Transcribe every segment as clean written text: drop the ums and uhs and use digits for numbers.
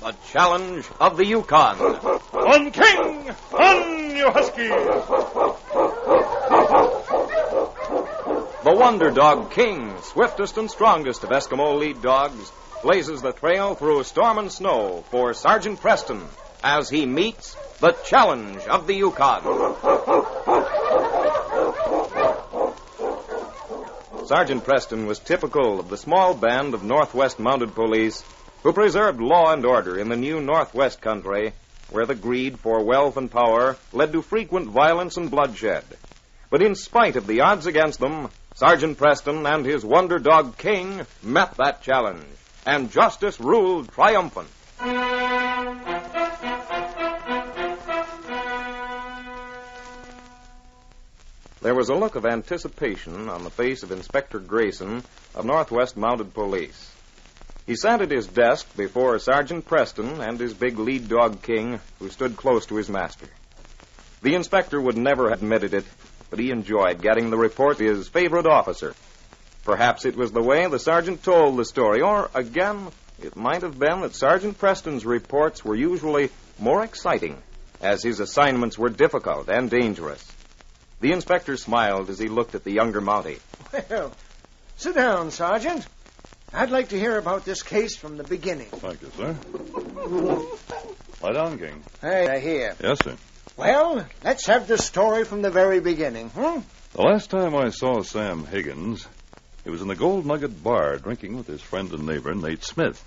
The challenge of the Yukon. On, King! On, you husky! The Wonder Dog King, swiftest and strongest of Eskimo lead dogs, blazes the trail through storm and snow for Sergeant Preston as he meets the challenge of the Yukon. Sergeant Preston was typical of the small band of Northwest Mounted Police who preserved law and order in the new Northwest country, where the greed for wealth and power led to frequent violence and bloodshed. But in spite of the odds against them, Sergeant Preston and his Wonder Dog King met that challenge, and justice ruled triumphant. There was a look of anticipation on the face of Inspector Grayson of Northwest Mounted Police. He sat at his desk before Sergeant Preston and his big lead dog King, who stood close to his master. The inspector would never have admitted it, but he enjoyed getting the report of his favorite officer. Perhaps it was the way the sergeant told the story, or, again, it might have been that Sergeant Preston's reports were usually more exciting, as his assignments were difficult and dangerous. The inspector smiled as he looked at the younger Mountie. Well, sit down, Sergeant. I'd like to hear about this case from the beginning. Thank you, sir. Lie down, King. Hey, I hear. Yes, sir. Well, let's have the story from the very beginning, The last time I saw Sam Higgins, he was in the Gold Nugget Bar drinking with his friend and neighbor, Nate Smith.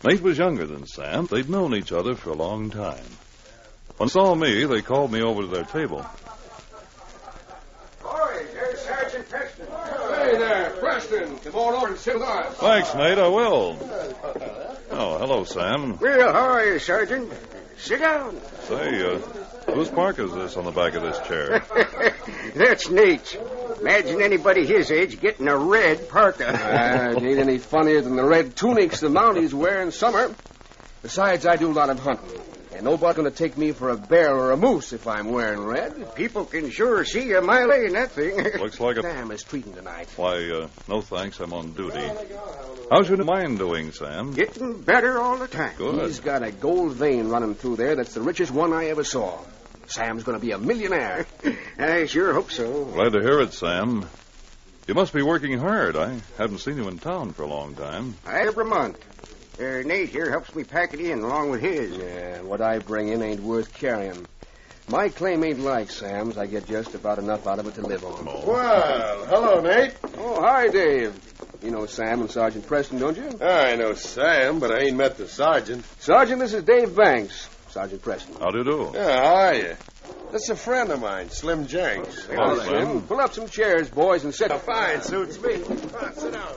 Nate was younger than Sam. They'd known each other for a long time. When they saw me, they called me over to their table. Boy, there's Sergeant Preston. Hey there, Preston. Come on over and sit with us. Thanks, Nate, I will. Oh, hello, Sam. Well, how are you, Sergeant? Sit down. Say, whose Parka is this on the back of this chair? That's Nate's. Imagine anybody his age getting a red parka. It ain't any funnier than the red tunics the Mounties wear in summer. Besides, I do a lot of hunting. And nobody's going to take me for a bear or a moose if I'm wearing red. People can sure see a mile away in that thing. Looks like a... Sam is treating tonight. Why, no thanks, I'm on duty. How's your mind doing, Sam? Getting better all the time. Good. He's got a gold vein running through there that's the richest one I ever saw. Sam's going to be a millionaire. I sure hope so. Glad to hear it, Sam. You must be working hard. I haven't seen you in town for a long time. Every month. Nate here helps me pack it in along with his. Yeah, what I bring in ain't worth carrying. My claim ain't like Sam's. I get just about enough out of it to live on. Oh. Well, hello, Nate. Oh, hi, Dave. You know Sam and Sergeant Preston, don't you? I know Sam, but I ain't met the sergeant. Sergeant, this is Dave Banks. Sergeant Preston. How do you do? Yeah, how are you? That's a friend of mine, Slim Jenks. Hello, Slim. Pull up some chairs, boys, and sit. Fine, suits me. Sit down.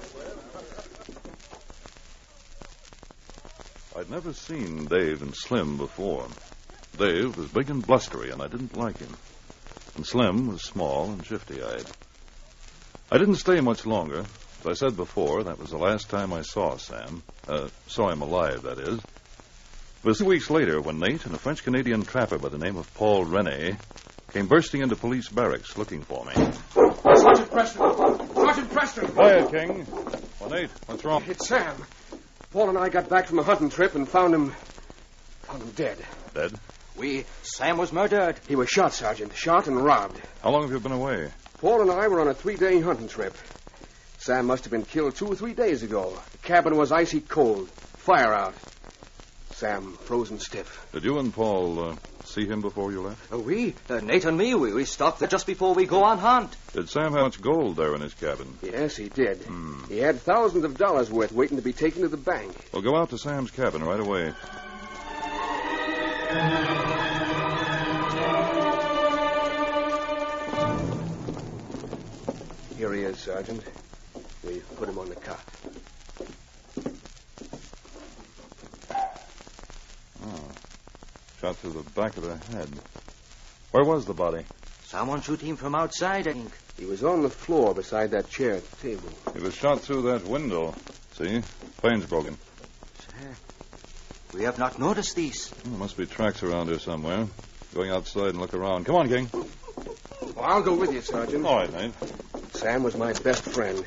I'd never seen Dave and Slim before. Dave was big and blustery, and I didn't like him. And Slim was small and shifty-eyed. I didn't stay much longer. As I said before, that was the last time I saw Sam. Saw him alive, that is. It was 2 weeks later when Nate and a French-Canadian trapper by the name of Paul Rene came bursting into police barracks looking for me. Sergeant Preston! Sergeant Preston! Quiet, King. Well, Nate, what's wrong? It's Sam. Paul and I got back from a hunting trip and found him dead. Dead? Sam was murdered. He was shot, Sergeant. Shot and robbed. How long have you been away? Paul and I were on a 3-day hunting trip. Sam must have been killed 2 or 3 days ago. The cabin was icy cold. Fire out. Sam frozen stiff. Did you and Paul see him before you left? Nate and me, we stopped there just before we go on hunt. Did Sam have much gold there in his cabin? Yes, he did. He had thousands of dollars worth waiting to be taken to the bank. Well, go out to Sam's cabin right away. Here he is, Sergeant. We put him on the cot. Shot through the back of the head. Where was the body? Someone shoot him from outside, I think. He was on the floor beside that chair at the table. He was shot through that window. See? Pane's broken. Sir, we have not noticed these. There must be tracks around here somewhere. Going outside and look around. Come on, King. Well, I'll go with you, Sergeant. All right, Nate. Sam was my best friend.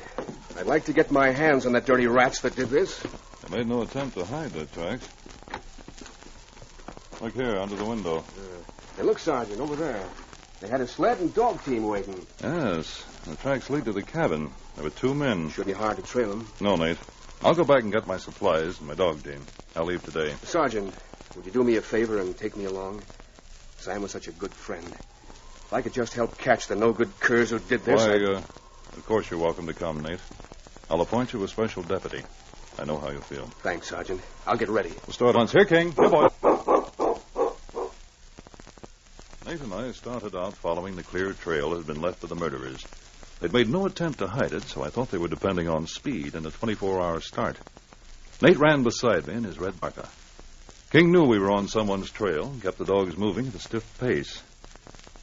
I'd like to get my hands on the dirty rats that did this. They made no attempt to hide their tracks. Look here, under the window. Hey, look, Sergeant, over there. They had a sled and dog team waiting. Yes, the tracks lead to the cabin. There were 2 men. Should be hard to trail them. No, Nate. I'll go back and get my supplies and my dog team. I'll leave today. Sergeant, would you do me a favor and take me along? Sam was such a good friend. If I could just help catch the no-good curs who did this... Of course you're welcome to come, Nate. I'll appoint you a special deputy. I know how you feel. Thanks, Sergeant. I'll get ready. We'll start once. Here, King. Here, boy. Nate and I started out following the clear trail that had been left for the murderers. They'd made no attempt to hide it, so I thought they were depending on speed and a 24-hour start. Nate ran beside me in his Red Parka. King knew we were on someone's trail and kept the dogs moving at a stiff pace.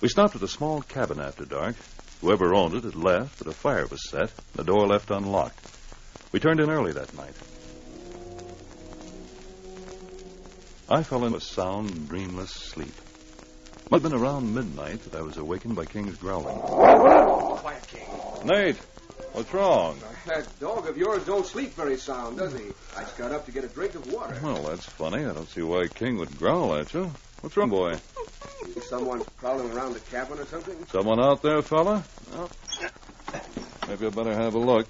We stopped at a small cabin after dark. Whoever owned it had left, but a fire was set, and the door left unlocked. We turned in early that night. I fell into a sound, dreamless sleep. It might have been around midnight that I was awakened by King's growling. Quiet, King. Nate, what's wrong? That dog of yours don't sleep very sound, does he? I just got up to get a drink of water. Well, that's funny. I don't see why King would growl at you. What's wrong, boy? Think someone's prowling around the cabin or something? Someone out there, fella? Well, maybe I better have a look.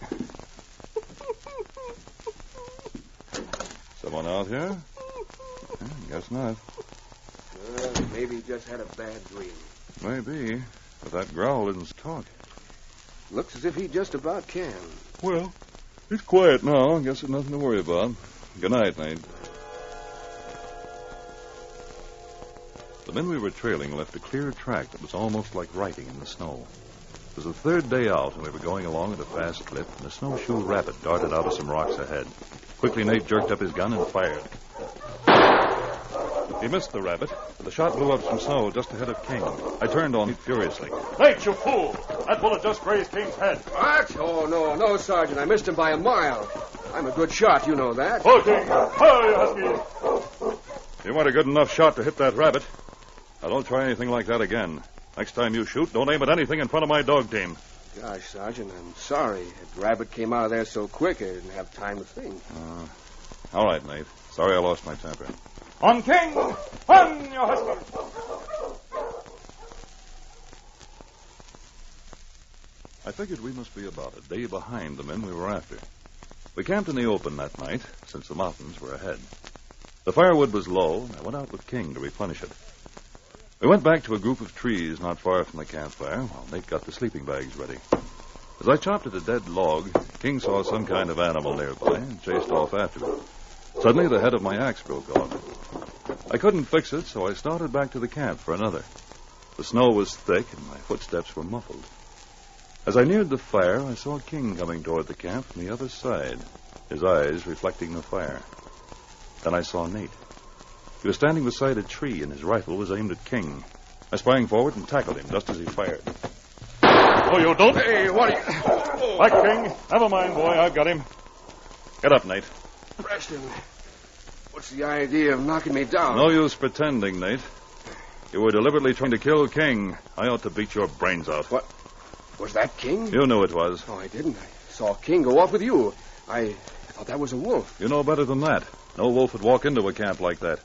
Someone out here? Guess not. Maybe he just had a bad dream. Maybe, but that growl didn't talk. Looks as if he just about can. Well, he's quiet now. I guess there's nothing to worry about. Good night, Nate. The men we were trailing left a clear track that was almost like writing in the snow. It was the 3rd day out, and we were going along at a fast clip, and a snowshoe rabbit darted out of some rocks ahead. Quickly, Nate jerked up his gun and fired. He missed the rabbit, but the shot blew up some snow just ahead of King. I turned on him furiously. Nate, you fool! That bullet just grazed King's head. What? Oh, no, Sergeant. I missed him by a mile. I'm a good shot, you know that. Oh, King! Hi, Husky! You weren't a good enough shot to hit that rabbit. Now, don't try anything like that again. Next time you shoot, don't aim at anything in front of my dog team. Gosh, Sergeant, I'm sorry. That rabbit came out of there so quick I didn't have time to think. All right, Nate. Sorry I lost my temper. On King! On, you husky! I figured we must be about a day behind the men we were after. We camped in the open that night, since the mountains were ahead. The firewood was low, and I went out with King to replenish it. We went back to a group of trees not far from the campfire while Nate got the sleeping bags ready. As I chopped at a dead log, King saw some kind of animal nearby and chased off after it. Suddenly, the head of my axe broke off. I couldn't fix it, so I started back to the camp for another. The snow was thick, and my footsteps were muffled. As I neared the fire, I saw King coming toward the camp from the other side, his eyes reflecting the fire. Then I saw Nate. He was standing beside a tree, and his rifle was aimed at King. I sprang forward and tackled him just as he fired. Oh, you don't? Hey, what are you... Back, King. Never mind, boy. I've got him. Get up, Nate. Preston, what's the idea of knocking me down? No use pretending, Nate. You were deliberately trying to kill King. I ought to beat your brains out. What? Was that King? You knew it was. Oh, I didn't. I saw King go off with you. I thought that was a wolf. You know better than that. No wolf would walk into a camp like that.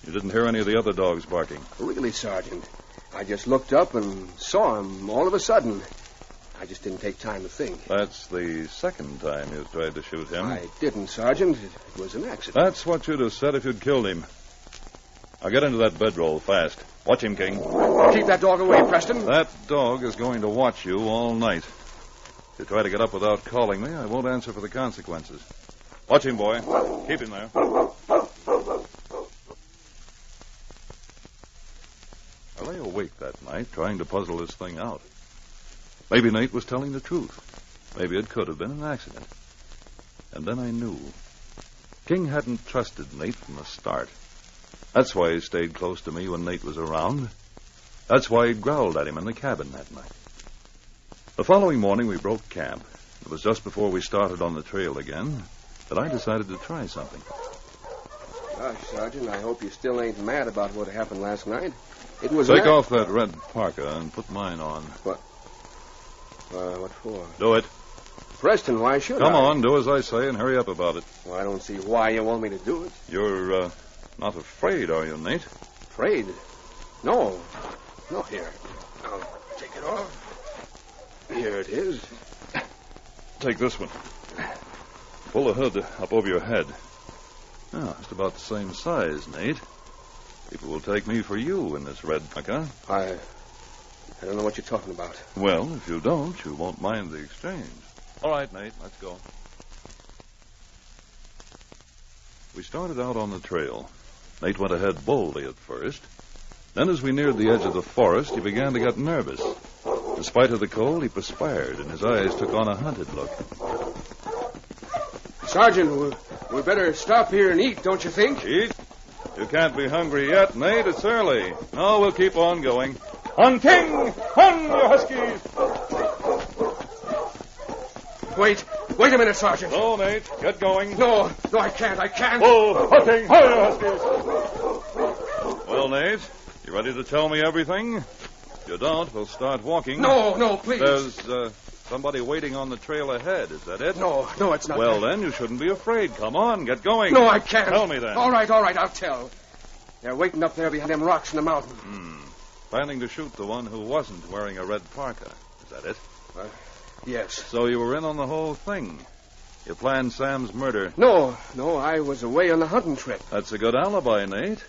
You didn't hear any of the other dogs barking. Really, Sergeant. I just looked up and saw him all of a sudden. I just didn't take time to think. That's the second time you tried to shoot him. I didn't, Sergeant. It was an accident. That's what you'd have said if you'd killed him. Now get into that bedroll fast. Watch him, King. Keep that dog away, Preston. That dog is going to watch you all night. If you try to get up without calling me, I won't answer for the consequences. Watch him, boy. Keep him there. I lay awake that night trying to puzzle this thing out. Maybe Nate was telling the truth. Maybe it could have been an accident. And then I knew. King hadn't trusted Nate from the start. That's why he stayed close to me when Nate was around. That's why he growled at him in the cabin that night. The following morning, we broke camp. It was just before we started on the trail again that I decided to try something. Gosh, Sergeant, I hope you still ain't mad about what happened last night. It was... Take off that red parka and put mine on. What? What for? Do it. Preston, why should Come on, do as I say and hurry up about it. Well, I don't see why you want me to do it. You're Not afraid, are you, Nate? Afraid? No. No, here. I'll take it off. Here it is. Take this one. Pull the hood up over your head. Oh, just about the same size, Nate. People will take me for you in this Red Parka. I don't know what you're talking about. Well, if you don't, you won't mind the exchange. All right, Nate, let's go. We started out on the trail. Nate went ahead boldly at first. Then as we neared the edge of the forest, he began to get nervous. In spite of the cold, he perspired, and his eyes took on a hunted look. Sergeant, we better stop here and eat, don't you think? Eat? You can't be hungry yet, Nate. It's early. No, we'll keep on going. On King! On, you huskies! Wait a minute, Sergeant. No, Nate, get going. No, I can't. Oh, hunting! Hi, you huskies! Well, Nate, you ready to tell me everything? If you don't, we'll start walking. No, please. There's somebody waiting on the trail ahead. Is that it? No, it's not. Well, then, you shouldn't be afraid. Come on, get going. No, I can't. Tell me, then. All right, I'll tell. They're waiting up there behind them rocks in the mountain. Planning to shoot the one who wasn't wearing a red parka. Is that it? Yes. So you were in on the whole thing. You planned Sam's murder. No, I was away on a hunting trip. That's a good alibi, Nate.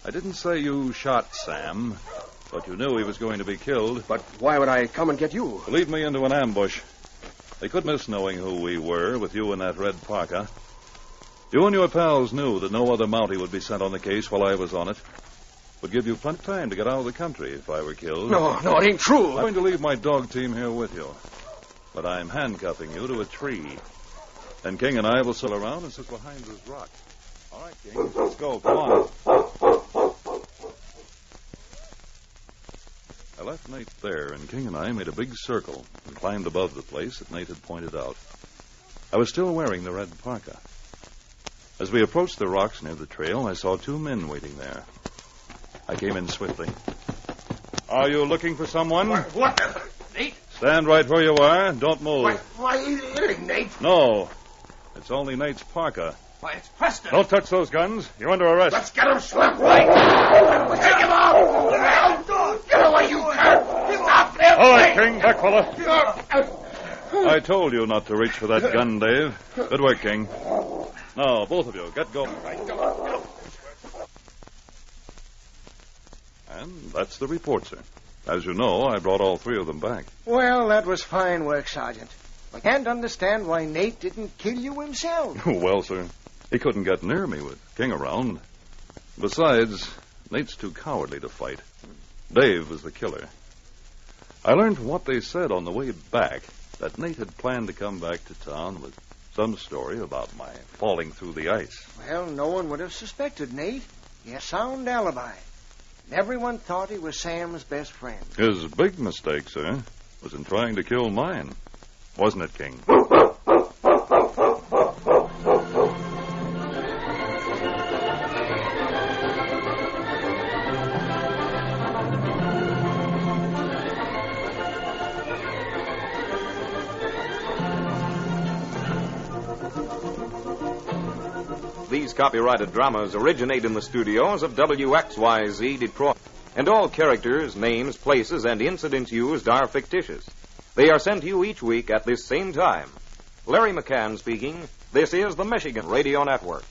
I didn't say you shot Sam, but you knew he was going to be killed. But why would I come and get you? To lead me into an ambush. They could miss knowing who we were with you in that red parka. You and your pals knew that no other Mountie would be sent on the case while I was on it. Would give you plenty of time to get out of the country if I were killed. No, it ain't true. I'm going to leave my dog team here with you. But I'm handcuffing you to a tree. Then King and I will sail around and sit behind this rock. All right, King, let's go. Come on. I left Nate there, and King and I made a big circle and climbed above the place that Nate had pointed out. I was still wearing the red parka. As we approached the rocks near the trail, I saw two men waiting there. I came in swiftly. Are you looking for someone? What? Nate? Stand right where you are. Don't move. Why, it ain't Nate. No. It's only Nate's parka. Why, it's Preston. Don't touch those guns. You're under arrest. Let's get him slapped right. Take him out. Get away, you cur. Stop there. All right, King. Back, fella. I told you not to reach for that gun, Dave. Good work, King. Now, both of you, get going. And that's the report, sir. As you know, I brought all three of them back. Well, that was fine work, Sergeant. I can't understand why Nate didn't kill you himself. Well, sir, he couldn't get near me with King around. Besides, Nate's too cowardly to fight. Dave was the killer. I learned from what they said on the way back that Nate had planned to come back to town with some story about my falling through the ice. Well, no one would have suspected Nate. He had a sound alibi. Everyone thought he was Sam's best friend. His big mistake, sir, was in trying to kill mine. Wasn't it, King? These copyrighted dramas originate in the studios of WXYZ Detroit, and all characters, names, places, and incidents used are fictitious. They are sent to you each week at this same time. Larry McCann speaking. This is the Michigan Radio Network.